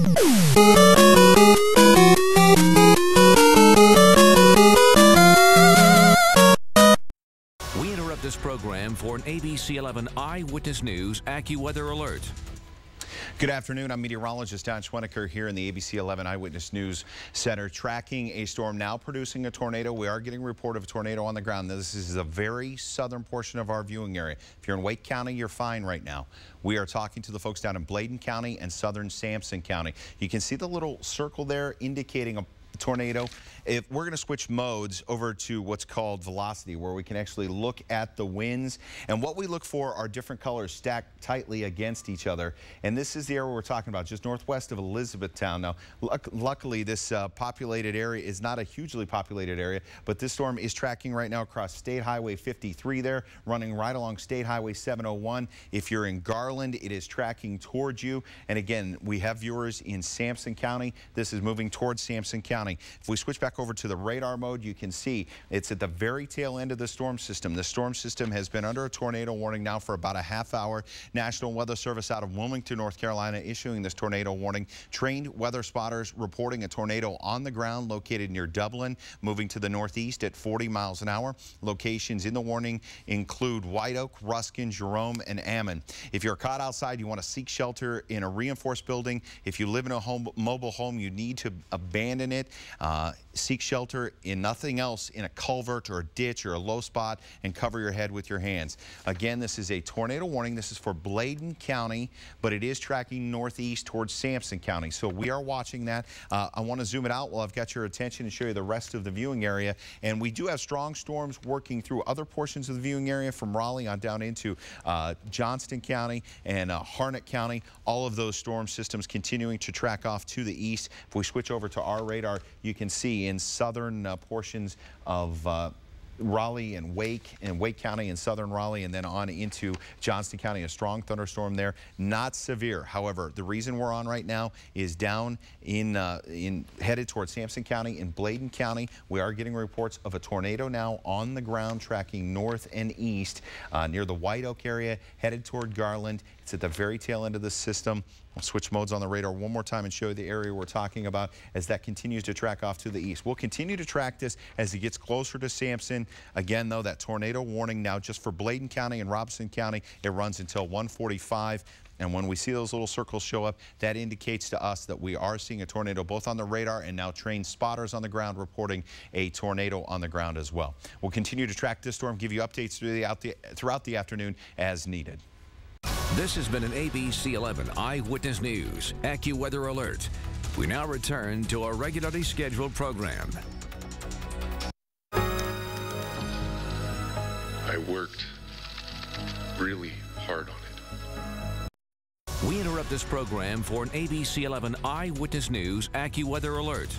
We interrupt this program for an ABC 11 Eyewitness News AccuWeather alert. Good afternoon. I'm meteorologist Don Schwenneker here in the ABC 11 Eyewitness News Center, tracking a storm now producing a tornado. We are getting a report of a tornado on the ground. This is a very southern portion of our viewing area. If you're in Wake County, you're fine right now. We are talking to the folks down in Bladen County and southern Samson County. You can see the little circle there indicating a tornado. If we're going to switch modes over to what's called velocity, where we can actually look at the winds, and what we look for are different colors stacked tightly against each other. And this is the area we're talking about, just northwest of Elizabethtown. Now, luckily, this populated area is not a hugely populated area, but this storm is tracking right now across State Highway 53 there, running right along State Highway 701. If you're in Garland, it is tracking towards you. And again, we have viewers in Samson County. This is moving towards Samson County. If we switch back over to the radar mode, you can see it's at the very tail end of the storm system. The storm system has been under a tornado warning now for about a half hour. National Weather Service out of Wilmington, North Carolina, issuing this tornado warning. Trained weather spotters reporting a tornado on the ground located near Dublin, moving to the northeast at 40 miles an hour. Locations in the warning include White Oak, Ruskin, Jerome, and Ammon. If you're caught outside, you want to seek shelter in a reinforced building. If you live in a mobile home, you need to abandon it. Seek shelter in nothing else in a culvert or a ditch or a low spot, and cover your head with your hands. Again, this is a tornado warning. This is for Bladen County, but it is tracking northeast towards Samson County. So we are watching that. I want to zoom it out while I've got your attention and show you the rest of the viewing area. And we do have strong storms working through other portions of the viewing area from Raleigh on down into Johnston County and Harnett County. All of those storm systems continuing to track off to the east. If we switch over to our radar, you can see in southern portions of Raleigh and Wake County and southern Raleigh, and then on into Johnston County, a strong thunderstorm there. Not severe. However, the reason we're on right now is down in headed towards Samson County and Bladen County. We are getting reports of a tornado now on the ground tracking north and east near the White Oak area, headed toward Garland. It's at the very tail end of the system. I'll switch modes on the radar one more time and show you the area we're talking about as that continues to track off to the east. We'll continue to track this as it gets closer to Samson. Again, though, that tornado warning now just for Bladen County and Robeson County, it runs until 1:45. And when we see those little circles show up, that indicates to us that we are seeing a tornado both on the radar and now trained spotters on the ground reporting a tornado on the ground as well. We'll continue to track this storm, give you updates throughout the afternoon as needed. This has been an ABC 11 Eyewitness News AccuWeather alert. We now return to our regularly scheduled program. I worked really hard on it. We interrupt this program for an ABC 11 Eyewitness News AccuWeather alert.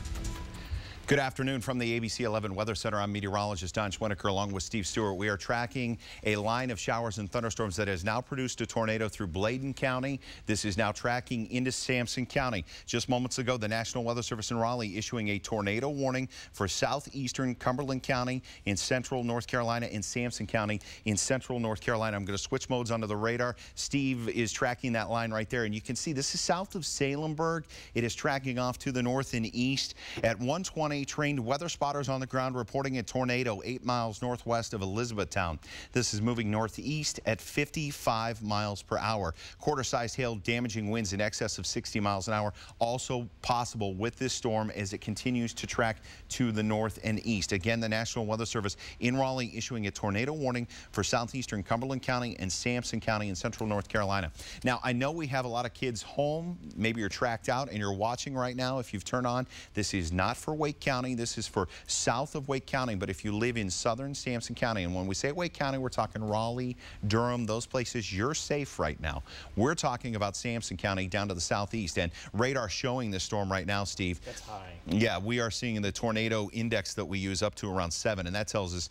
Good afternoon from the ABC 11 Weather Center. I'm meteorologist Don Schwenneker along with Steve Stewart. We are tracking a line of showers and thunderstorms that has now produced a tornado through Bladen County. This is now tracking into Samson County. Just moments ago, the National Weather Service in Raleigh issuing a tornado warning for southeastern Cumberland County in central North Carolina and Samson County in central North Carolina. I'm going to switch modes onto the radar. Steve is tracking that line right there, and you can see this is south of Salemburg. It is tracking off to the north and east at 1:20. Trained weather spotters on the ground reporting a tornado 8 miles northwest of Elizabethtown. This is moving northeast at 55 miles per hour. Quarter-sized hail, damaging winds in excess of 60 miles an hour also possible with this storm as it continues to track to the north and east. Again, the National Weather Service in Raleigh issuing a tornado warning for southeastern Cumberland County and Samson County in central North Carolina. Now, I know we have a lot of kids home. Maybe you're tracked out and you're watching right now. If you've turned on, this is not for Wake County. This is for south of Wake County, but if you live in southern Samson County, and when we say Wake County, we're talking Raleigh, Durham, those places, you're safe right now. We're talking about Samson County down to the southeast, and radar showing this storm right now, Steve. That's high. Yeah, we are seeing the tornado index that we use up to around 7, and that tells us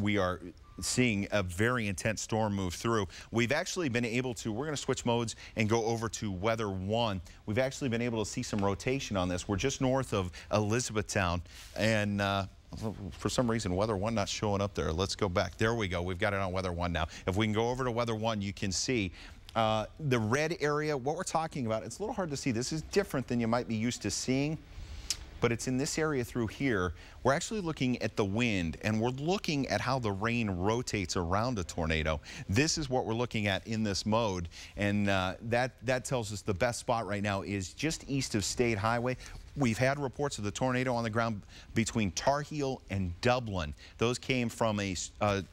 we are seeing a very intense storm move through. We've actually been able to, we're going to switch modes and go over to Weather 1. We've actually been able to see some rotation on this. We're just north of Elizabethtown, and for some reason, Weather 1 not showing up there. Let's go back. There we go. We've got it on Weather 1 now. If we can go over to Weather 1, you can see The red area, what we're talking about, it's a little hard to see. This is different than you might be used to seeing, but it's in this area through here. We're actually looking at the wind, and we're looking at how the rain rotates around a tornado. This is what we're looking at in this mode, and that tells us the best spot right now is just east of State Highway. We've had reports of the tornado on the ground between Tar Heel and Dublin. Those came from a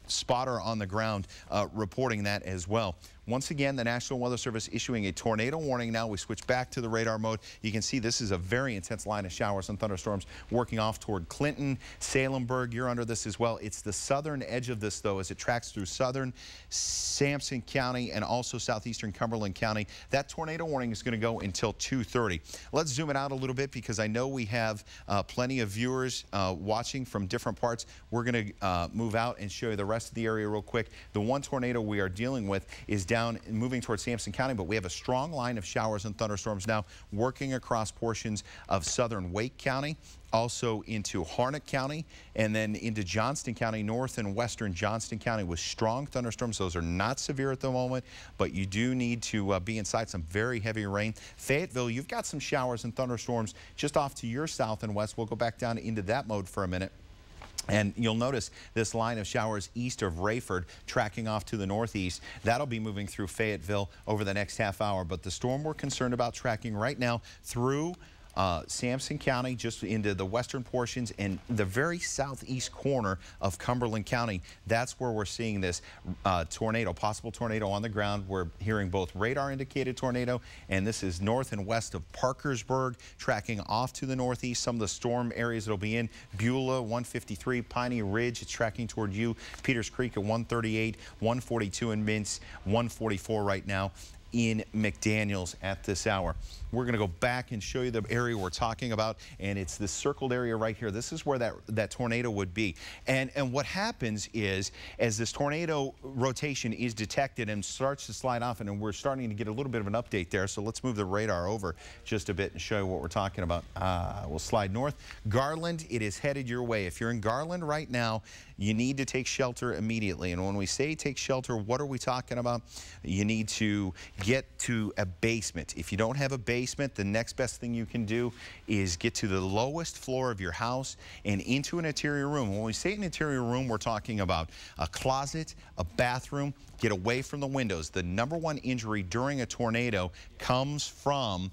spotter on the ground reporting that as well. Once again, the National Weather Service issuing a tornado warning now. We switch back to the radar mode. You can see this is a very intense line of showers and thunderstorms working off toward Clinton, Salemburg. You're under this as well. It's the southern edge of this, though, as it tracks through southern Samson County and also southeastern Cumberland County. That tornado warning is going to go until 2:30. Let's zoom it out a little bit because I know we have plenty of viewers watching from different parts. We're going to move out and show you the rest of the area real quick. The one tornado we are dealing with is down moving towards Samson County, but we have a strong line of showers and thunderstorms now working across portions of southern Wake County, also into Harnett County, and then into Johnston County, north and western Johnston County with strong thunderstorms. Those are not severe at the moment, but you do need to be inside. Some very heavy rain. Fayetteville, you've got some showers and thunderstorms just off to your south and west. We'll go back down into that mode for a minute. And you'll notice this line of showers east of Rayford tracking off to the northeast. That'll be moving through Fayetteville over the next half hour. But the storm we're concerned about tracking right now through Samson County, just into the western portions and the very southeast corner of Cumberland County. That's where we're seeing this tornado, possible tornado on the ground. We're hearing both radar indicated tornado, and this is north and west of Parkersburg, tracking off to the northeast. Some of the storm areas it'll be in: Beulah, 153, Piney Ridge, it's tracking toward you, Peters Creek at 138, 142 in Mintz, 144 right now in McDaniels at this hour. We're going to go back and show you the area we're talking about, and it's this circled area right here. This is where that tornado would be. And what happens is, as this tornado rotation is detected and starts to slide off, and we're starting to get a little bit of an update there, so let's move the radar over just a bit and show you what we're talking about. We'll slide north. Garland, it is headed your way. If you're in Garland right now, you need to take shelter immediately. And when we say take shelter, what are we talking about? You need to get to a basement. If you don't have a basement, the next best thing you can do is get to the lowest floor of your house and into an interior room. When we say an interior room, we're talking about a closet, a bathroom. Get away from the windows. The #1 injury during a tornado comes from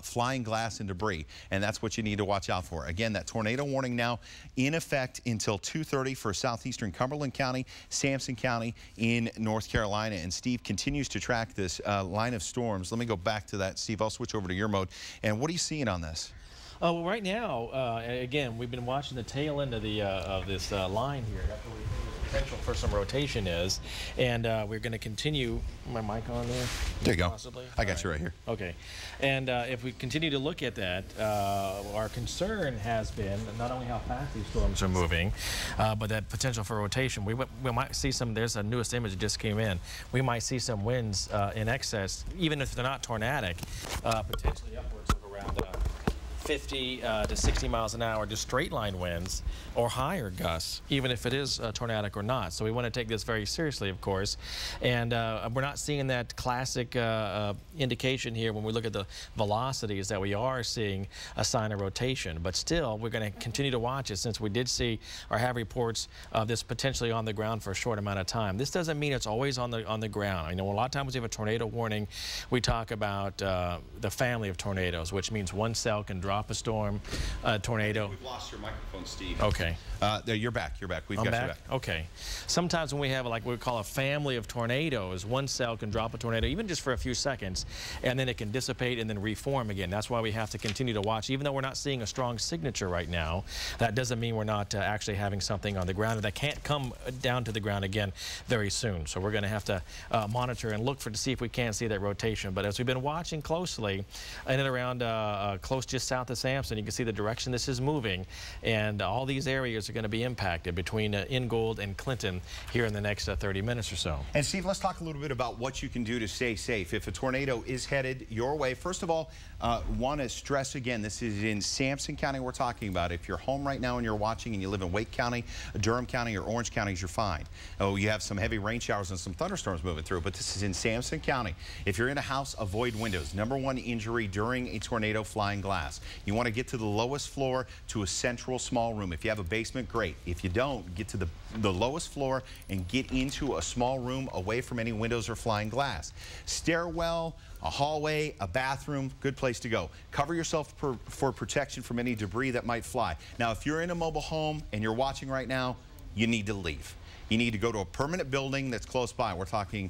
flying glass and debris, and that's what you need to watch out for. Again, that tornado warning now in effect until 2:30 for southeastern Cumberland County, Samson County in North Carolina. And Steve continues to track this line of storms. Let me go back to that, Steve. I'll switch over to your mode. And what are you seeing on this? Well, right now, again, we've been watching the tail end of the this line here. That's where the potential for some rotation is, and we're going to continue. My mic on there? There you go. Possibly. I got you right here. Okay, and if we continue to look at that, our concern has been not only how fast these storms are moving, but that potential for rotation. We might see some. There's a newest image that just came in. We might see some winds in excess, even if they're not tornadic, potentially upwards of around 50 to 60 miles an hour, just straight line winds or higher gusts, even if it is tornadic or not. So we want to take this very seriously, of course. And we're not seeing that classic indication here when we look at the velocities that we are seeing a sign of rotation. But still, we're going to continue to watch it since we did see or have reports of this potentially on the ground for a short amount of time. This doesn't mean it's always on the ground. I know a lot of times we have a tornado warning. We talk about the family of tornadoes, which means one cell can drop a storm, tornado. We've lost your microphone, Steve. Okay. There, you're back. You're back. We've got you back. Okay. Sometimes when we have like what we call a family of tornadoes, one cell can drop a tornado even just for a few seconds, and then it can dissipate and then reform again. That's why we have to continue to watch. Even though we're not seeing a strong signature right now, that doesn't mean we're not actually having something on the ground that can't come down to the ground again very soon. So we're going to have to monitor and look to see if we can see that rotation. But as we've been watching closely in and around close just south south of Samson, you can see the direction this is moving, and all these areas are going to be impacted between Ingold and Clinton here in the next 30 minutes or so. And Steve, let's talk a little bit about what you can do to stay safe. If a tornado is headed your way, first of all, want to stress again, this is in Samson County we're talking about. If you're home right now and you're watching and you live in Wake County, Durham County, or Orange counties, you're fine. Oh, you have some heavy rain showers and some thunderstorms moving through, but this is in Samson County. If you're in a house, avoid windows. #1 injury during a tornado, flying glass. You want to get to the lowest floor to a central small room. If you have a basement, great. If you don't, get to the lowest floor and get into a small room away from any windows or flying glass. Stairwell, a hallway, a bathroom, good place to go. Cover yourself for protection from any debris that might fly. Now, if you're in a mobile home and you're watching right now, you need to leave. You need to go to a permanent building that's close by. We're talking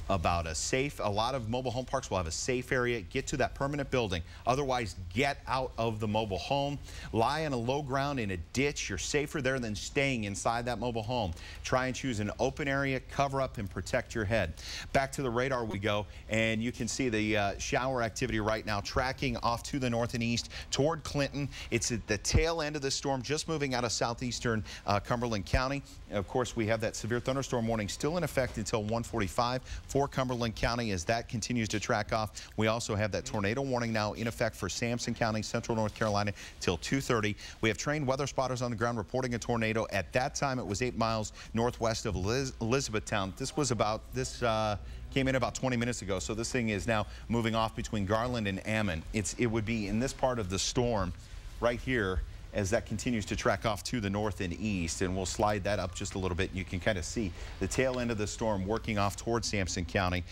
about a safe. A lot of mobile home parks will have a safe area. Get to that permanent building. Otherwise, get out of the mobile home. Lie on a low ground in a ditch. You're safer there than staying inside that mobile home. Try and choose an open area, cover up, and protect your head. Back to the radar we go, and you can see the shower activity right now tracking off to the north and east toward Clinton. It's at the tail end of the storm, just moving out of southeastern Cumberland County. Of course, we have that severe thunderstorm warning still in effect until 1:45 for Cumberland County as that continues to track off. We also have that tornado warning now in effect for Samson County, central North Carolina, till 2:30. We have trained weather spotters on the ground reporting a tornado. At that time, it was 8 miles northwest of Elizabethtown. This came in about 20 minutes ago, so this thing is now moving off between Garland and Ammon. It would be in this part of the storm right here as that continues to track off to the north and east, and we'll slide that up just a little bit. You can kind of see the tail end of the storm working off towards Samson County.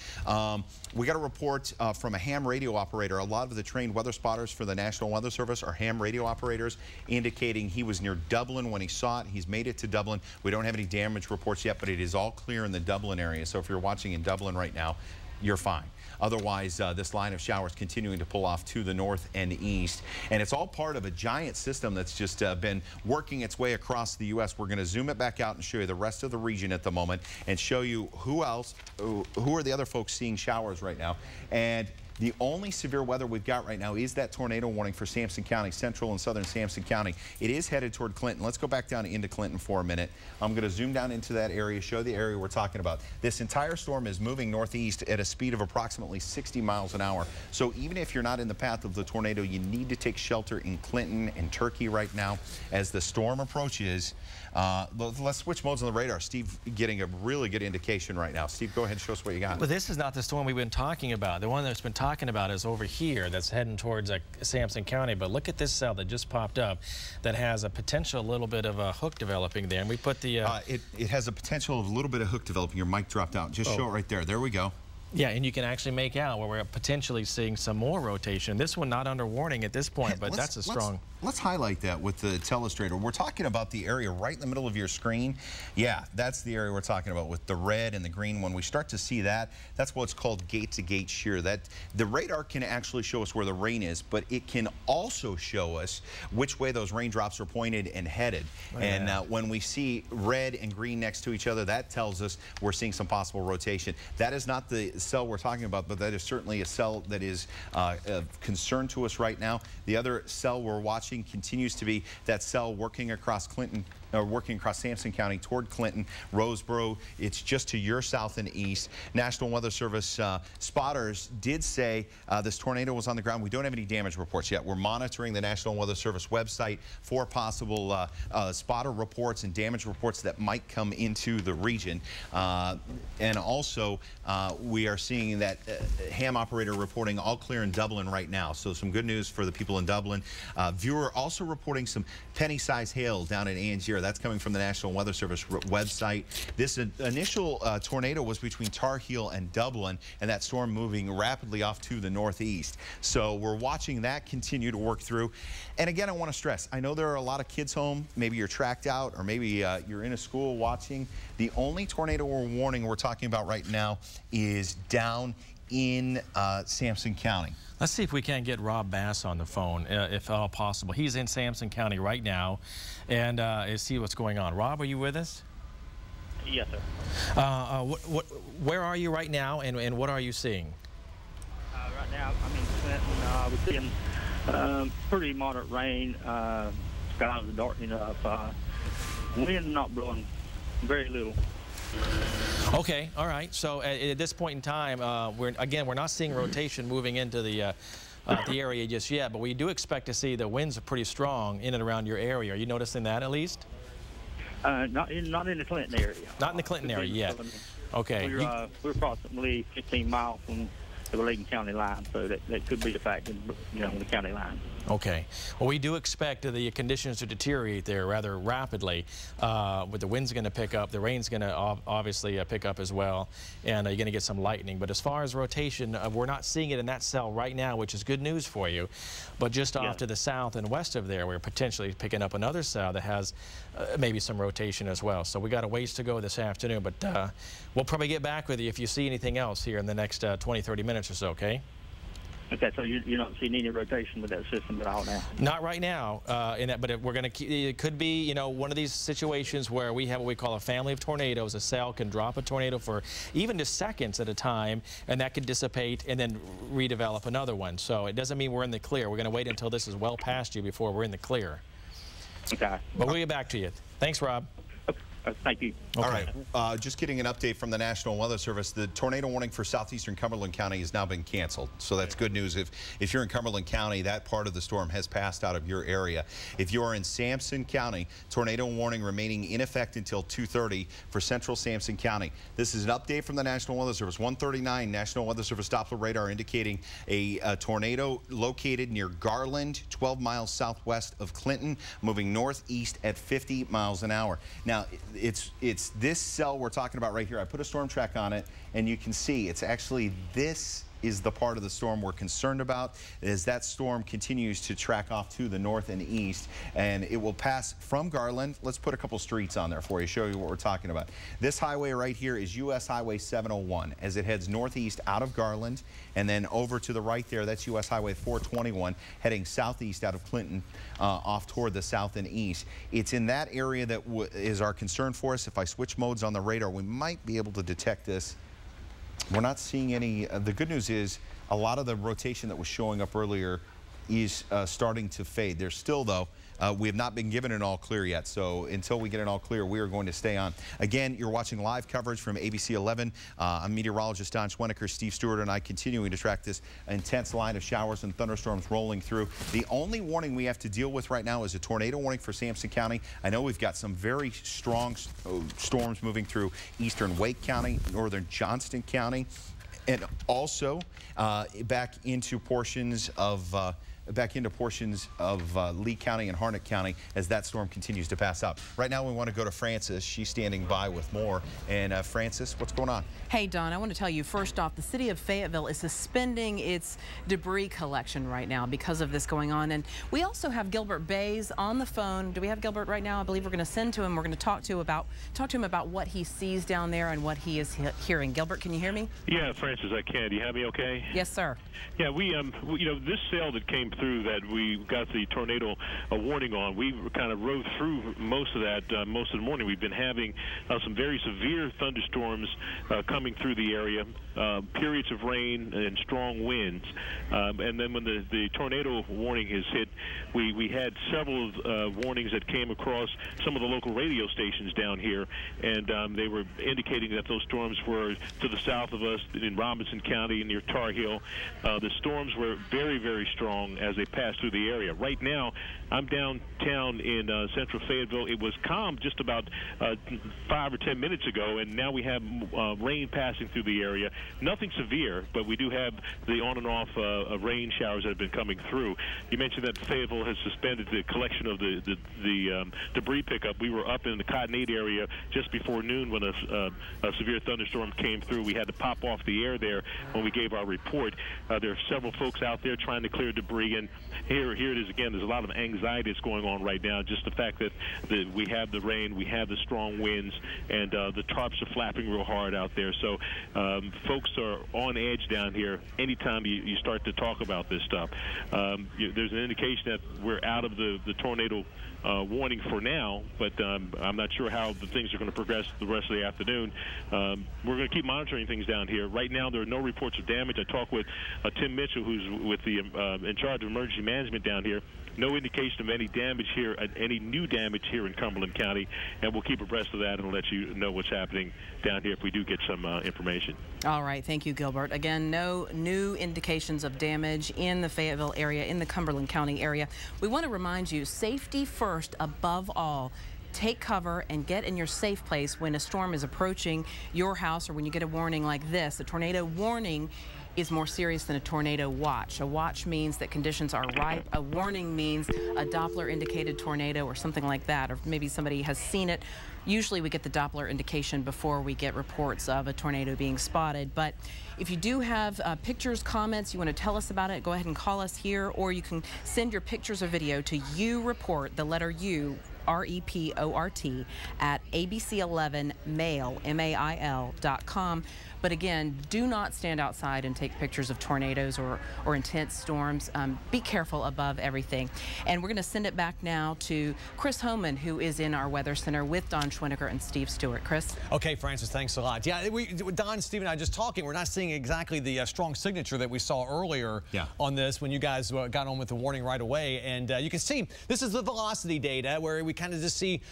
We got a report from a ham radio operator. A lot of the trained weather spotters for the National Weather Service are ham radio operators, indicating he was near Dublin when he saw it. He's made it to Dublin. We don't have any damage reports yet, but it is all clear in the Dublin area. So if you're watching in Dublin right now, you're fine. Otherwise, this line of showers continuing to pull off to the north and east. And it's all part of a giant system that's just been working its way across the U.S. We're going to zoom it back out and show you the rest of the region at the moment and show you who are the other folks seeing showers right now. And the only severe weather we've got right now is that tornado warning for Samson County, central and southern Samson County. It is headed toward Clinton. Let's go back down into Clinton for a minute. I'm going to zoom down into that area, show the area we're talking about. This entire storm is moving northeast at a speed of approximately 60 miles an hour. So even if you're not in the path of the tornado, you need to take shelter in Clinton and Turkey right now as the storm approaches. Let's switch modes on the radar. Steve getting a really good indication right now. Steve, go ahead and show us what you got. But this is not the storm we've been talking about. The one that's been talking about is over here that's heading towards Samson County. But look at this cell that just popped up that has a potential little bit of a hook developing there. And we put the... it has a potential of a little bit of hook developing. Your mic dropped out. Just show it right there. There we go. Yeah, and you can actually make out where we're potentially seeing some more rotation. This one not under warning at this point, but that's a strong... Let's highlight that with the telestrator. We're talking about the area right in the middle of your screen. Yeah, that's the area we're talking about with the red and the green. When we start to see that, that's what's called gate-to-gate shear. That the radar can actually show us where the rain is, but it can also show us which way those raindrops are pointed and headed. Oh, yeah. And when we see red and green next to each other, that tells us we're seeing some possible rotation. That is not the cell we're talking about, but that is certainly a cell that is of concern to us right now. The other cell we're watching continues to be that cell working across Clinton, working across Samson County toward Clinton, Roseboro. It's just to your south and east. National Weather Service spotters did say this tornado was on the ground. We don't have any damage reports yet. We're monitoring the National Weather Service website for possible spotter reports and damage reports that might come into the region. And also, we are seeing that ham operator reporting all clear in Dublin right now. So some good news for the people in Dublin. Viewer also reporting some penny-sized hail down in Angier. That's coming from the National Weather Service website. This initial tornado was between Tar Heel and Dublin, and that storm moving rapidly off to the northeast. So we're watching that continue to work through. And again, I want to stress, I know there are a lot of kids home. Maybe you're tracked out, or maybe you're in a school watching. The only tornado warning we're talking about right now is down in Samson County. Let's see if we can get Rob Bass on the phone, if at all possible. He's in Samson County right now, and see what's going on. Rob, are you with us? Yes, sir. Where are you right now, and what are you seeing? Right now, I'm in Clinton. We're seeing Pretty moderate rain. Skies are darkening up. Wind not blowing very little. Okay, all right. So at this point in time, we're not seeing rotation moving into the area just yet, but we do expect to see the winds are pretty strong in and around your area. Are you noticing that at least? Not in the Clinton area. Not in the Clinton area yet. Okay. We're approximately 15 miles from the Raleigh County line, so that could be the fact, the county line. Okay. Well, we do expect the conditions to deteriorate there rather rapidly. With the wind's going to pick up, the rain's going to obviously pick up as well, and you're going to get some lightning. But as far as rotation, we're not seeing it in that cell right now, which is good news for you. But just off to the south and west of there, we're potentially picking up another cell that has maybe some rotation as well. So we got a ways to go this afternoon, but we'll probably get back with you if you see anything else here in the next 20-30 minutes or so, okay? Okay, so you're not seeing any rotation with that system at all now? Not right now, but we're going to. It could be, one of these situations where we have what we call a family of tornadoes. A cell can drop a tornado for even just seconds at a time, and that could dissipate and then redevelop another one. So it doesn't mean we're in the clear. We're going to wait until this is well past you before we're in the clear. Okay. But we'll get back to you. Thanks, Rob. Thank you. Okay. All right. Just getting an update from the National Weather Service. The tornado warning for southeastern Cumberland County has now been canceled. So that's good news. If you're in Cumberland County, that part of the storm has passed out of your area. If you're in Samson County, tornado warning remaining in effect until 2:30 for central Samson County. This is an update from the National Weather Service. 1:39 National Weather Service Doppler radar indicating a tornado located near Garland, 12 miles southwest of Clinton, moving northeast at 50 miles an hour. Now, it's this cell we're talking about right here. I put a storm track on it, and you can see it's actually this is the part of the storm we're concerned about as that storm continues to track off to the north and east, and it will pass from Garland. Let's put a couple streets on there for you, show you what we're talking about. This highway right here is US Highway 701 as it heads northeast out of Garland, and then over to the right there, that's US Highway 421 heading southeast out of Clinton off toward the south and east. It's in that area that is our concern for us. If I switch modes on the radar, we might be able to detect this. We're not seeing any. The good news is a lot of the rotation that was showing up earlier is starting to fade. There's still, though, we have not been given an all clear yet. So until we get an all clear, we are going to stay on. Again, you're watching live coverage from ABC 11. I'm meteorologist Don Schwenneker. Steve Stewart and I continuing to track this intense line of showers and thunderstorms rolling through. The only warning we have to deal with right now is a tornado warning for Samson County. I know we've got some very strong storms moving through eastern Wake County, northern Johnston County, and also back into portions of Lee County and Harnett County as that storm continues to pass out. Right now, we want to go to Frances. She's standing by with more. And Frances, what's going on? Hey, Don, I want to tell you, first off, the city of Fayetteville is suspending its debris collection right now because of this going on. And we also have Gilbert Bays on the phone. Do we have Gilbert right now? I believe we're going to send to him. We're going to talk to him about what he sees down there and what he is hearing. Gilbert, can you hear me? Yeah, Francis, I can. Do you have me okay? Yes, sir. Yeah, this cell that came through that we got the tornado warning on, we kind of rode through most of that most of the morning. We've been having some very severe thunderstorms coming through the area, periods of rain and strong winds. And then when the tornado warning has hit, we had several warnings that came across some of the local radio stations down here, and they were indicating that those storms were to the south of us in Robinson County near Tar Heel. The storms were very, very strong as they passed through the area. Right now, I'm downtown in central Fayetteville. It was calm just about 5 or 10 minutes ago, and now we have rain passing through the area. Nothing severe, but we do have the on and off rain showers that have been coming through. You mentioned that Fayetteville has suspended the collection of the debris pickup. We were up in the Cottonade area just before noon when a severe thunderstorm came through. We had to pop off the air there when we gave our report. There are several folks out there trying to clear debris, and here it is again. There's a lot of anxiety that's going on right now. Just the fact that we have the rain, we have the strong winds, and the tarps are flapping real hard out there. So folks folks are on edge down here anytime you start to talk about this stuff. There's an indication that we're out of the tornado warning for now, but I'm not sure how the things are going to progress the rest of the afternoon. We're going to keep monitoring things down here. Right now, there are no reports of damage. I talked with Tim Mitchell, who's with the in charge of emergency management down here. No indication of any damage here, any new damage here in Cumberland County, and we'll keep abreast of that and let you know what's happening down here if we do get some information. All right, thank you, Gilbert. Again, no new indications of damage in the Fayetteville area, in the Cumberland County area. We want to remind you, safety first above all. Take cover and get in your safe place when a storm is approaching your house or when you get a warning like this. A tornado warning is more serious than a tornado watch. A watch means that conditions are ripe. A warning means a Doppler indicated tornado or something like that, or maybe somebody has seen it. Usually we get the Doppler indication before we get reports of a tornado being spotted. But if you do have pictures, comments, you want to tell us about it, go ahead and call us here, or you can send your pictures or video to UReport, the letter U, REPORT, at abc11mail, mail.com. But again, do not stand outside and take pictures of tornadoes or intense storms. Be careful above everything. And we're going to send it back now to Chris Homan, who is in our Weather Center with Don Schwinneker and Steve Stewart. Chris? Okay, Francis, thanks a lot. Yeah, Don, Steve, and I just talking. We're not seeing exactly the strong signature that we saw earlier on this when you guys got on with the warning right away. And you can see this is the velocity data where we kind of just see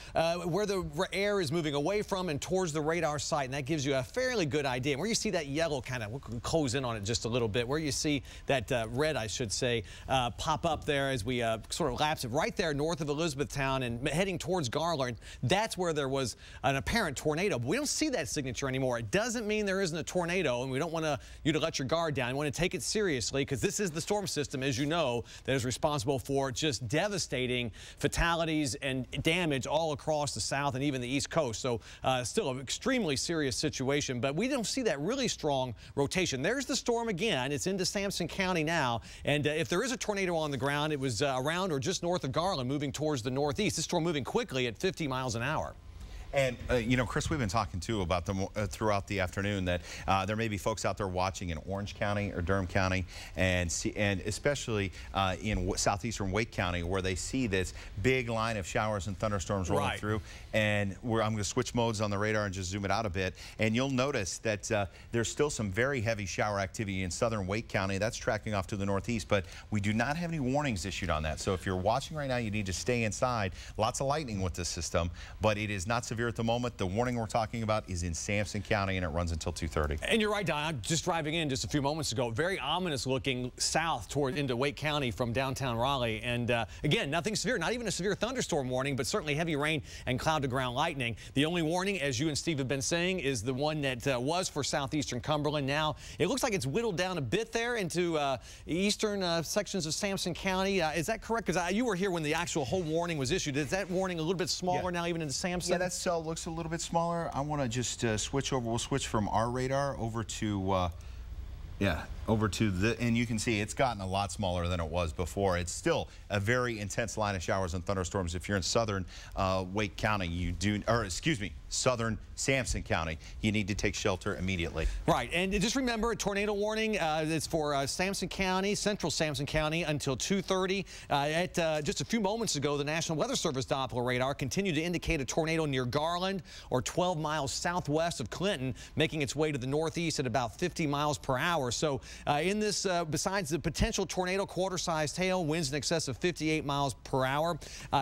where the air is moving away from and towards the radar site, and that gives you a fairly good idea. Where you see that yellow kind of, we'll close in on it just a little bit, where you see that red, I should say, pop up there as we sort of lapse it right there north of Elizabethtown and heading towards Garland. That's where there was an apparent tornado. But we don't see that signature anymore. It doesn't mean there isn't a tornado, and we don't want you to let your guard down. We want to take it seriously because this is the storm system, as you know, that is responsible for just devastating fatalities and damage all across the South and even the East Coast. So still an extremely serious situation, but we don't see that really strong rotation. There's the storm again. It's into Samson County now, and if there is a tornado on the ground, it was around or just north of Garland, moving towards the northeast. This storm moving quickly at 50 miles an hour. And, you know, Chris, we've been talking, too, about them throughout the afternoon that there may be folks out there watching in Orange County or Durham County and especially in southeastern Wake County where they see this big line of showers and thunderstorms rolling through. And I'm going to switch modes on the radar and just zoom it out a bit. And you'll notice that there's still some very heavy shower activity in southern Wake County. That's tracking off to the northeast, but we do not have any warnings issued on that. So if you're watching right now, you need to stay inside. Lots of lightning with this system, but it is not severe at the moment. The warning we're talking about is in Samson County, and it runs until 2:30. And you're right, Don. I'm just driving in just a few moments ago. Very ominous looking south toward into Wake County from downtown Raleigh. And again, nothing severe, not even a severe thunderstorm warning, but certainly heavy rain and cloud-to-ground lightning. The only warning, as you and Steve have been saying, is the one that was for southeastern Cumberland. Now, it looks like it's whittled down a bit there into eastern sections of Samson County. Is that correct? Because you were here when the actual whole warning was issued. Is that warning a little bit smaller now, even into Samson? Yeah, that cell looks a little bit smaller. I want to just switch over. We'll switch from our radar over to over to the, and you can see it's gotten a lot smaller than it was before. It's still a very intense line of showers and thunderstorms. If you're in southern Wake County, you do, or excuse me, southern Samson County, you need to take shelter immediately. Right, and just remember, a tornado warning is for Samson County, central Samson County, until 2:30. Just a few moments ago, the National Weather Service Doppler radar continued to indicate a tornado near Garland, or 12 miles southwest of Clinton, making its way to the northeast at about 50 miles per hour. So in this, besides the potential tornado, quarter-sized hail, winds in excess of 58 miles per hour,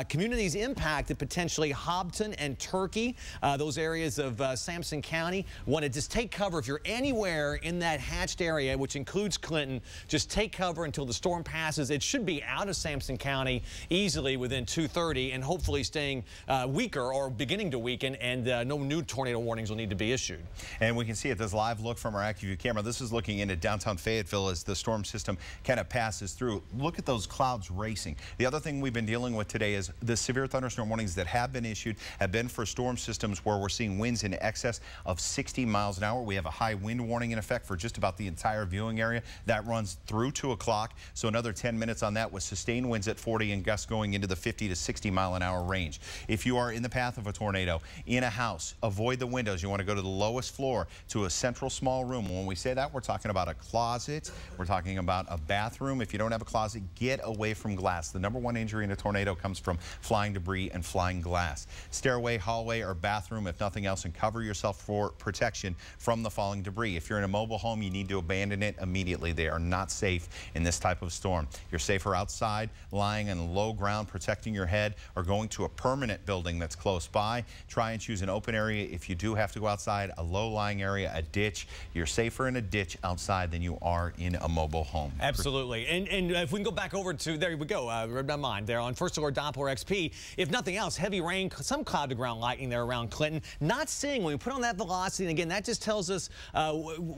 communities impacted potentially Hobton and Turkey, those areas of Samson County. Want to just take cover. If you're anywhere in that hatched area, which includes Clinton, just take cover until the storm passes. It should be out of Samson County easily within 2:30 and hopefully staying weaker or beginning to weaken, and no new tornado warnings will need to be issued. And we can see it, this live look from our AccuView camera. This is looking into downtown Fayetteville as the storm system kind of passes through. Look at those clouds racing. The other thing we've been dealing with today is the severe thunderstorm warnings that have been issued have been for storm systems where we're seeing winds in excess of 60 miles an hour. We have a high wind warning in effect for just about the entire viewing area. That runs through 2 o'clock, so another 10 minutes on that with sustained winds at 40 and gusts going into the 50 to 60 mile an hour range. If you are in the path of a tornado in a house, avoid the windows. You want to go to the lowest floor to a central small room. When we say that, we're talking about a closet. We're talking about a bathroom. If you don't have a closet, get away from glass. The #1 injury in a tornado comes from flying debris and flying glass. Stairway, hallway, or bathroom, if nothing else, and cover yourself for protection from the falling debris. If you're in a mobile home, you need to abandon it immediately. They are not safe in this type of storm. You're safer outside, lying on low ground, protecting your head, or going to a permanent building that's close by. Try and choose an open area. If you do have to go outside, a low-lying area, a ditch. You're safer in a ditch outside than you are in a mobile home. Absolutely. And if we can go back over to, there we go, read my mind there on First Alert Doppler XP. If nothing else, heavy rain, some cloud-to-ground lightning there around Clinton. Not seeing, when we put on that velocity, and again, that just tells us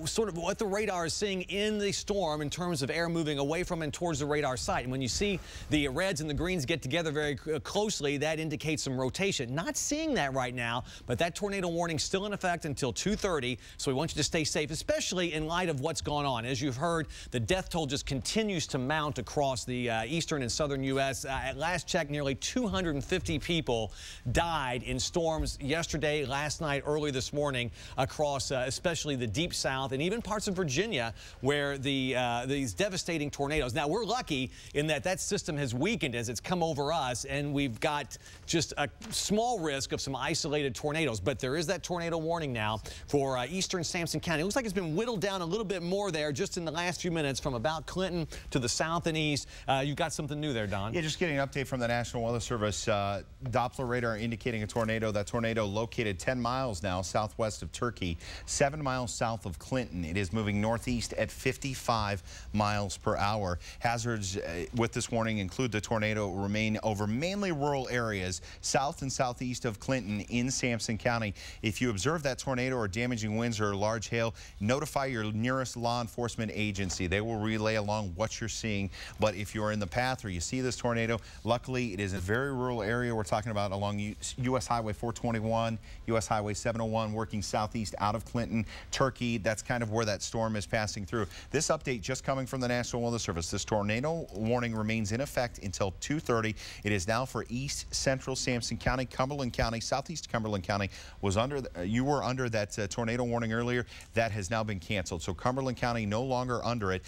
sort of what the radar is seeing in the storm in terms of air moving away from and towards the radar site. And when you see the reds and the greens get together very closely, that indicates some rotation. Not seeing that right now, but that tornado warning still in effect until 2:30, so we want you to stay safe, especially in light of what's gone on. As you've heard, the death toll just continues to mount across the eastern and southern U.S. At last check, nearly 250 people died in storms yesterday, last night, early this morning across especially the deep south and even parts of Virginia where these devastating tornadoes. Now, we're lucky in that system has weakened as it's come over us, and we've got just a small risk of some isolated tornadoes. But there is that tornado warning now for eastern Samson County. It looks like it's been whittled down a little bit more there just in the last few minutes from about Clinton to the south and east. You've got something new there, Don. Yeah, just getting an update from the National Weather Service. Doppler radar indicating a tornado. That tornado located 10 miles now southwest of Turkey, 7 miles south of Clinton. It is moving northeast at 55 miles per hour. Hazards with this warning include the tornado remain over mainly rural areas south and southeast of Clinton in Samson County. If you observe that tornado or damaging winds or large hail, notify your nearest law enforcement agency. They will relay along what you're seeing. But if you're in the path or you see this tornado, luckily it is a very rural area. We're talking about along U.S. Highway 421, U.S. Highway 701, working southeast out of Clinton, Turkey. That's kind of where that storm is passing through. This update just coming from the National Weather Service. This tornado warning remains in effect until 2:30. It is now for east central Samson County, Cumberland County, southeast Cumberland County was under. You were under that tornado warning earlier. That has now been canceled. So Cumberland County no longer under it.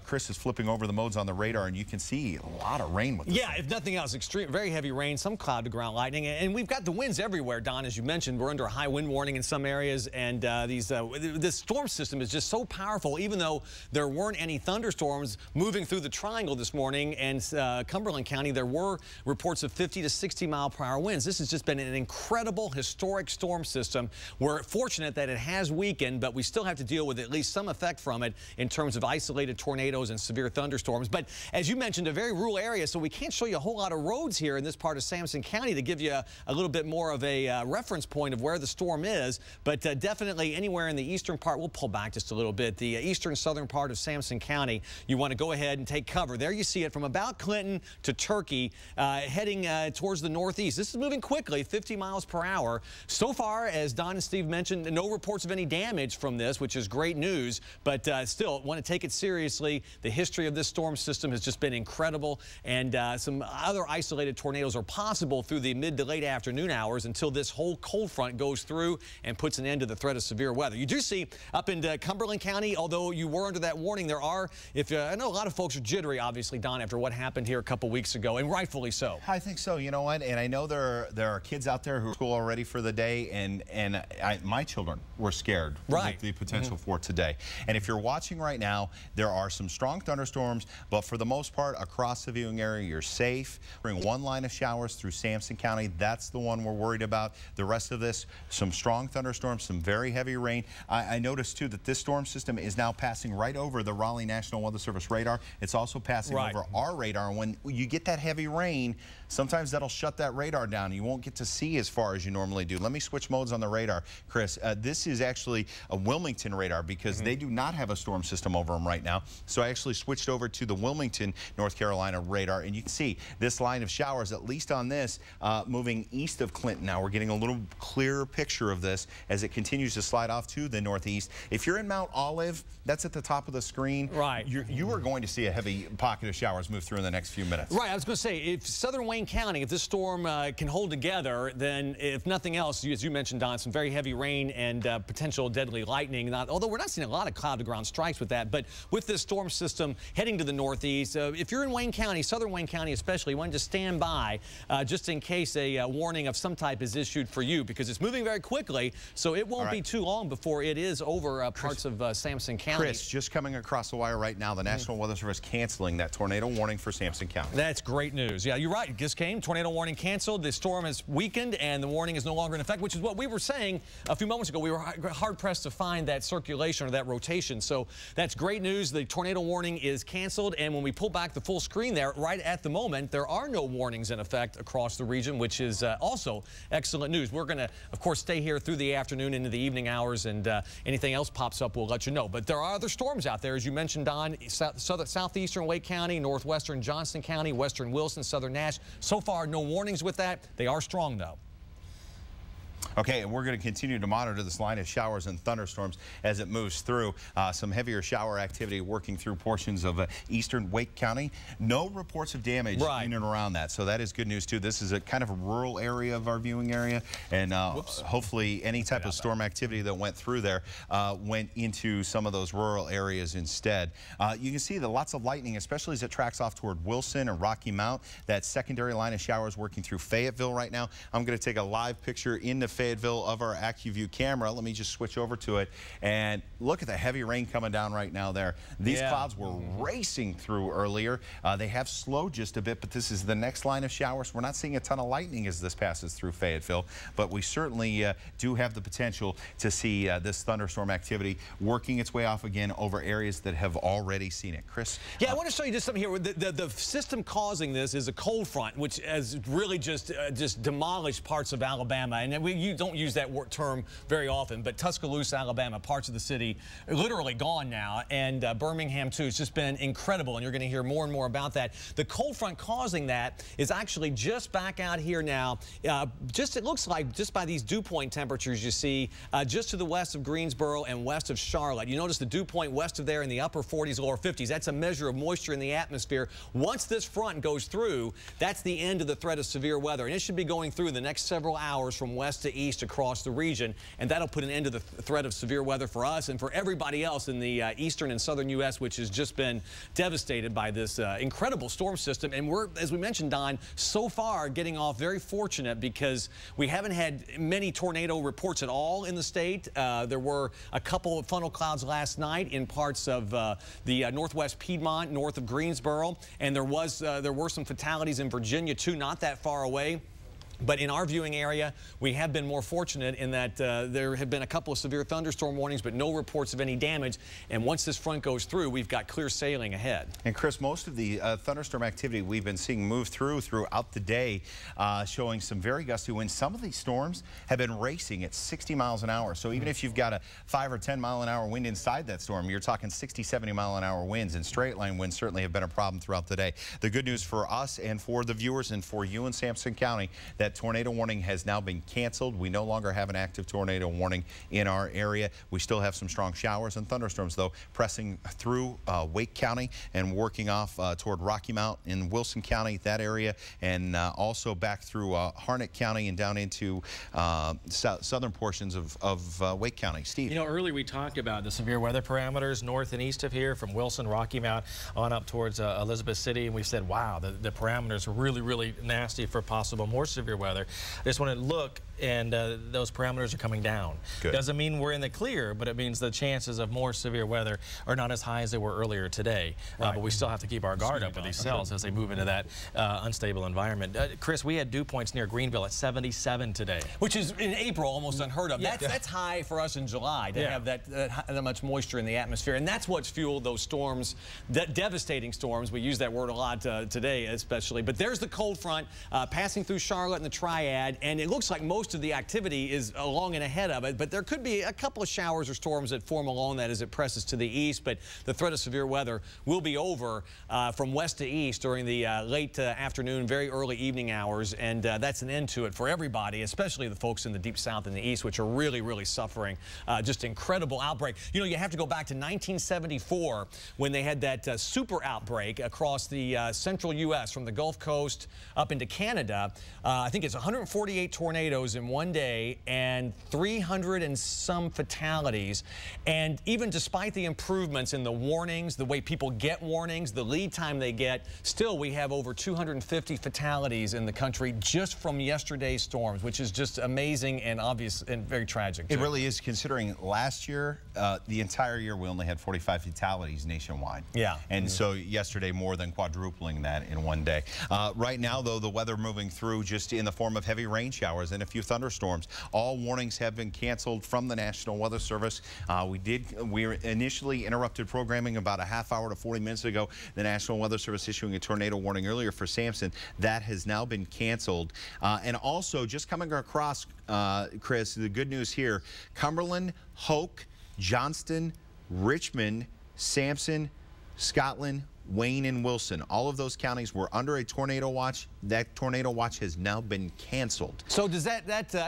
Chris is flipping over the modes on the radar, and you can see a lot of rain with this. Yeah, if nothing else, extreme, very heavy rain, some cloud-to-ground lightning, and we've got the winds everywhere. Don, as you mentioned, we're under a high wind warning in some areas, and this storm system is just so powerful. Even though there weren't any thunderstorms moving through the triangle this morning, and Cumberland County, there were reports of 50 to 60 mile per hour winds. This has just been an incredible historic storm system. We're fortunate that it has weakened, but we still have to deal with at least some effect from it in terms of isolated tornadoes and severe thunderstorms. But as you mentioned, a very rural area, so we can't show you a whole lot of roads here in this part of Samson County to give you a little bit more of a reference point of where the storm is. But definitely anywhere in the eastern part, we'll pull back just a little bit, the eastern southern part of Samson County, you want to go ahead and take cover. There you see it from about Clinton to Turkey, heading towards the northeast. This is moving quickly, 50 miles per hour. So far, as Don and Steve mentioned, no reports of any damage from this, which is great news, but still want to take it seriously. The history of this storm system has just been incredible, and some other isolated tornadoes are possible through the mid to late afternoon hours until this whole cold front goes through and puts an end to the threat of severe weather. You do see up in Cumberland County, although you were under that warning, there are, I know a lot of folks are jittery, obviously, Don, after what happened here a couple weeks ago, and rightfully so. I think so. You know what? And I know there are kids out there who are school already for the day, and my children were scared with the potential for today. And if you're watching right now, there are some strong thunderstorms, but for the most part, across the viewing area, you're safe. Bring one line of showers through Samson County. That's the one we're worried about. The rest of this, some strong thunderstorms, some very heavy rain. I noticed, too, that this storm system is now passing right over the Raleigh National Weather Service radar. It's also passing over our radar. And when you get that heavy rain, sometimes that'll shut that radar down. You won't get to see as far as you normally do. Let me switch modes on the radar, Chris. This is actually a Wilmington radar because they do not have a storm storm system over them right now. So I actually switched over to the Wilmington, North Carolina radar, and you can see this line of showers, at least on this, moving east of Clinton. Now we're getting a little clearer picture of this as it continues to slide off to the northeast. If you're in Mount Olive, that's at the top of the screen. Right. You are going to see a heavy pocket of showers move through in the next few minutes. Right. I was going to say, if southern Wayne County, if this storm can hold together, then if nothing else, as you mentioned, Don, some very heavy rain and potential deadly lightning. Although we're not seeing a lot of cloud-to-ground strikes with that, but with this storm system heading to the northeast, if you're in Wayne County, southern Wayne County especially, you want to stand by just in case a warning of some type is issued for you, because it's moving very quickly, so it won't be too long before it is over parts of Samson County. Chris, just coming across the wire right now, the National Weather Service canceling that tornado warning for Samson County. That's great news. Yeah, you're right. It just came. Tornado warning canceled. The storm has weakened, and the warning is no longer in effect, which is what we were saying a few moments ago. We were hard-pressed to find that circulation or that rotation, so that's great news. The tornado warning is canceled, and when we pull back the full screen there, right at the moment, there are no warnings in effect across the region, which is also excellent news. We're going to, of course, stay here through the afternoon into the evening hours, and anything else pops up, we'll let you know. But there are other storms out there, as you mentioned, Don. Southeastern Wake County, northwestern Johnston County, western Wilson, southern Nash. So far, no warnings with that. They are strong, though. Okay, and we're going to continue to monitor this line of showers and thunderstorms as it moves through. Some heavier shower activity working through portions of eastern Wake County. No reports of damage in and around that, so that is good news too. This is a kind of a rural area of our viewing area, and hopefully any type of storm activity that went through there went into some of those rural areas instead. You can see that lots of lightning, especially as it tracks off toward Wilson and Rocky Mount. That secondary line of showers working through Fayetteville right now. I'm going to take a live picture into Fayetteville of our AccuView camera. Let me just switch over to it and look at the heavy rain coming down right now there. These clouds were racing through earlier. They have slowed just a bit, but this is the next line of showers. We're not seeing a ton of lightning as this passes through Fayetteville, but we certainly do have the potential to see this thunderstorm activity working its way off again over areas that have already seen it. Chris? Yeah, I want to show you just something here. The system causing this is a cold front, which has really just demolished parts of Alabama. And you don't use that term very often, but Tuscaloosa, Alabama, parts of the city are literally gone now, and Birmingham too. It's just been incredible, and you're going to hear more and more about that. The cold front causing that is actually just back out here now. It looks like just by these dew point temperatures you see just to the west of Greensboro and west of Charlotte. You notice the dew point west of there in the upper 40s, lower 50s. That's a measure of moisture in the atmosphere. Once this front goes through, that's the end of the threat of severe weather, and it should be going through in the next several hours from west to east across the region, and that'll put an end to the threat of severe weather for us and for everybody else in the eastern and southern U.S., which has just been devastated by this incredible storm system. And we're, as we mentioned, Don, so far getting off very fortunate because we haven't had many tornado reports at all in the state. There were a couple of funnel clouds last night in parts of the northwest Piedmont, north of Greensboro, and there were some fatalities in Virginia too, not that far away. But in our viewing area, we have been more fortunate in that there have been a couple of severe thunderstorm warnings, but no reports of any damage. And once this front goes through, we've got clear sailing ahead. And Chris, most of the thunderstorm activity we've been seeing move throughout the day, showing some very gusty winds. Some of these storms have been racing at 60 miles an hour. So even if you've got a 5 or 10 mile an hour wind inside that storm, you're talking 60, 70 mile an hour winds, and straight line winds certainly have been a problem throughout the day. The good news for us and for the viewers and for you in Samson County, that tornado warning has now been canceled. We no longer have an active tornado warning in our area. We still have some strong showers and thunderstorms, though, pressing through Wake County and working off toward Rocky Mount in Wilson County, that area, and also back through Harnett County and down into southern portions of Wake County. Steve? You know, earlier we talked about the severe weather parameters north and east of here, from Wilson, Rocky Mount, on up towards Elizabeth City, and we said, wow, the parameters are really, really nasty for possible more severe weather. I just want to look, and those parameters are coming down. Good. Doesn't mean we're in the clear, but it means the chances of more severe weather are not as high as they were earlier today. But we still have to keep our guard up with these cells as they move into that unstable environment. Chris, we had dew points near Greenville at 77 today. Which is in April almost unheard of. That's high for us in July to have that much moisture in the atmosphere. And that's what's fueled those storms, devastating storms. We use that word a lot today especially. But there's the cold front passing through Charlotte and the Triad, and it looks like most most of the activity is along and ahead of it, but there could be a couple of showers or storms that form along that as it presses to the east, but the threat of severe weather will be over from west to east during the late afternoon, very early evening hours, and that's an end to it for everybody, especially the folks in the deep south and the east, which are really, really suffering. Just incredible outbreak. You know, you have to go back to 1974 when they had that super outbreak across the central U.S. from the Gulf Coast up into Canada. I think it's 148 tornadoes in one day and 300 and some fatalities. And even despite the improvements in the warnings, the way people get warnings, the lead time they get, still we have over 250 fatalities in the country just from yesterday's storms, which is just amazing and obvious and very tragic. It really is, considering last year, the entire year, we only had 45 fatalities nationwide. Yeah. And so yesterday, more than quadrupling that in one day. Right now, though, the weather moving through just in the form of heavy rain showers and a few thunderstorms. All warnings have been canceled from the National Weather Service. We initially interrupted programming about a half hour to 40 minutes ago. The National Weather Service issuing a tornado warning earlier for Samson. That has now been canceled. And also, just coming across, Chris, the good news here, Cumberland, Hoke, Johnston, Richmond, Samson, Scotland, Wayne, and Wilson. All of those counties were under a tornado watch. That tornado watch has now been canceled. So does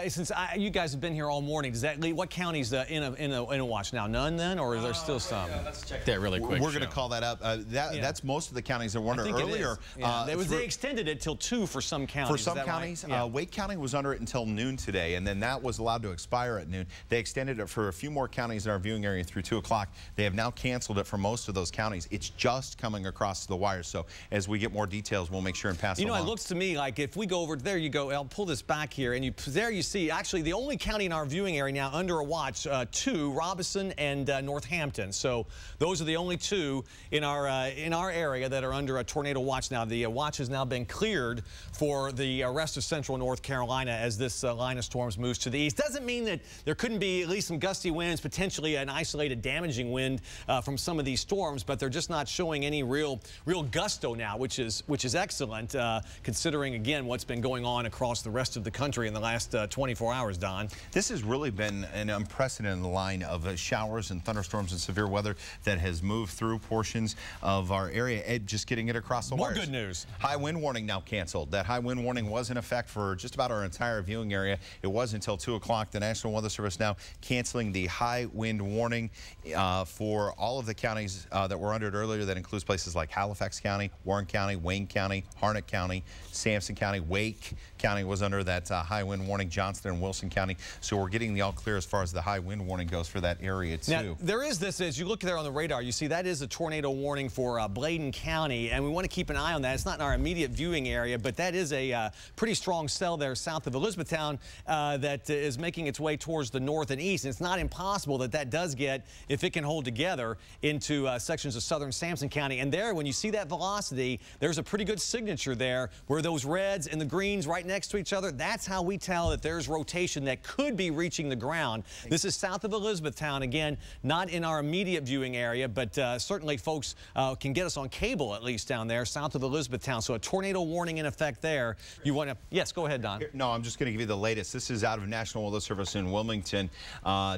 since you guys have been here all morning, does that leave, what counties in a watch now? None then, or is there still some? Let's check that really quick. We're going to call that up. That's most of the counties that were under earlier. They extended it till 2 for some counties. For some counties, right? Wake County was under it until noon today, and then that was allowed to expire at noon. They extended it for a few more counties in our viewing area through 2 o'clock. They have now canceled it for most of those counties. It's just coming across the wire. So as we get more details, we'll make sure and pass it along. You know, it looks to me like if we go over there, you go, I'll pull this back here, and there you see actually the only county in our viewing area now under a watch, 2, Robeson and Northampton. So those are the only 2 in our area that are under a tornado watch now. The watch has now been cleared for the rest of central North Carolina as this line of storms moves to the east. Doesn't mean that there couldn't be at least some gusty winds, potentially an isolated damaging wind from some of these storms, but they're just not showing any real gusto now, which is excellent, considering again what's been going on across the rest of the country in the last 24 hours, Don. This has really been an unprecedented line of showers and thunderstorms and severe weather that has moved through portions of our area, just getting it across the wires. More good news. High wind warning now canceled. That high wind warning was in effect for just about our entire viewing area. It was until 2 o'clock. The National Weather Service now canceling the high wind warning for all of the counties that were under it earlier. That includes places like Halifax County, Warren County, Wayne County, Harnett County, Samson County, Wake County was under that high wind warning, Johnston and Wilson County. So we're getting the all clear as far as the high wind warning goes for that area too. Now, there is this, as you look there on the radar, you see that is a tornado warning for Bladen County, and we want to keep an eye on that. It's not in our immediate viewing area, but that is a pretty strong cell there south of Elizabethtown that is making its way towards the north and east. And it's not impossible that does get, if it can hold together, into sections of southern Samson County. And there, when you see that velocity, there's a pretty good signature there where those reds and the greens right next to each other. That's how we tell that there's rotation that could be reaching the ground. This is south of Elizabethtown. Again, not in our immediate viewing area, but certainly folks can get us on cable at least down there south of Elizabethtown. So a tornado warning in effect there. You want to, yes, go ahead, Don. No, I'm just going to give you the latest. This is out of National Weather Service in Wilmington.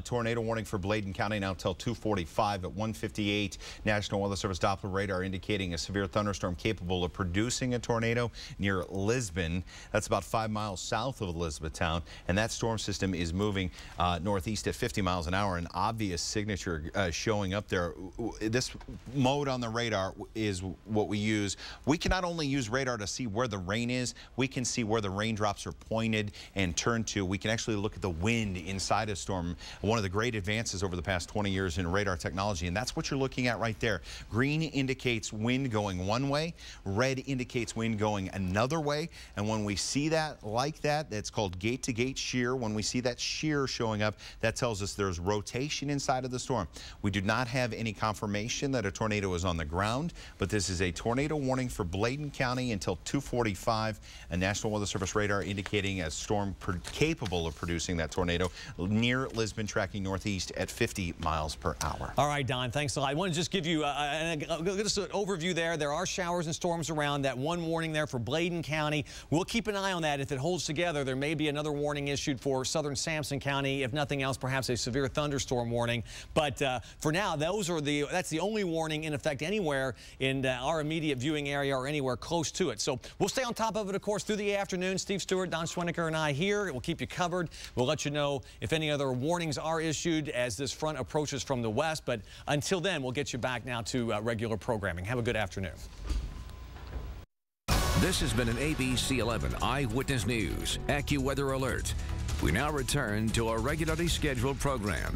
Tornado warning for Bladen County now until 2:45 at 1:58. National Weather Service Doppler radar indicating a severe thunderstorm capable of producing a tornado near Lisbon. That's about 5 miles south of Elizabethtown, and that storm system is moving northeast at 50 miles an hour. An obvious signature showing up there. This mode on the radar is what we use. We can not only use radar to see where the rain is, we can see where the raindrops are pointed and turned to. We can actually look at the wind inside a storm. One of the great advances over the past 20 years in radar technology, and that's what you're looking at right there. Green indicates wind going one way, red indicates wind going another way, and when we see that like that, that's called gate-to-gate shear. When we see that shear showing up, that tells us there's rotation inside of the storm. We do not have any confirmation that a tornado is on the ground, but this is a tornado warning for Bladen County until 2:45. A National Weather Service radar indicating a storm capable of producing that tornado near Lisbon, tracking northeast at 50 miles per hour. All right, Don, thanks a lot. I want to just give you just an overview there. There are showers and storms around. That one warning there for Bladen County. We'll keep an eye on that. If it holds together, there may be another warning issued for southern Samson County. If nothing else, perhaps a severe thunderstorm warning. But for now, that's the only warning in effect anywhere in our immediate viewing area or anywhere close to it. So we'll stay on top of it, of course, through the afternoon. Steve Stewart, Don Schwenniker, and I here. We'll keep you covered. We'll let you know if any other warnings are issued as this front approaches from the west. But until then, we'll get you back now to regular programming. Have a good afternoon. This has been an ABC 11 Eyewitness News AccuWeather Alert. We now return to our regularly scheduled program.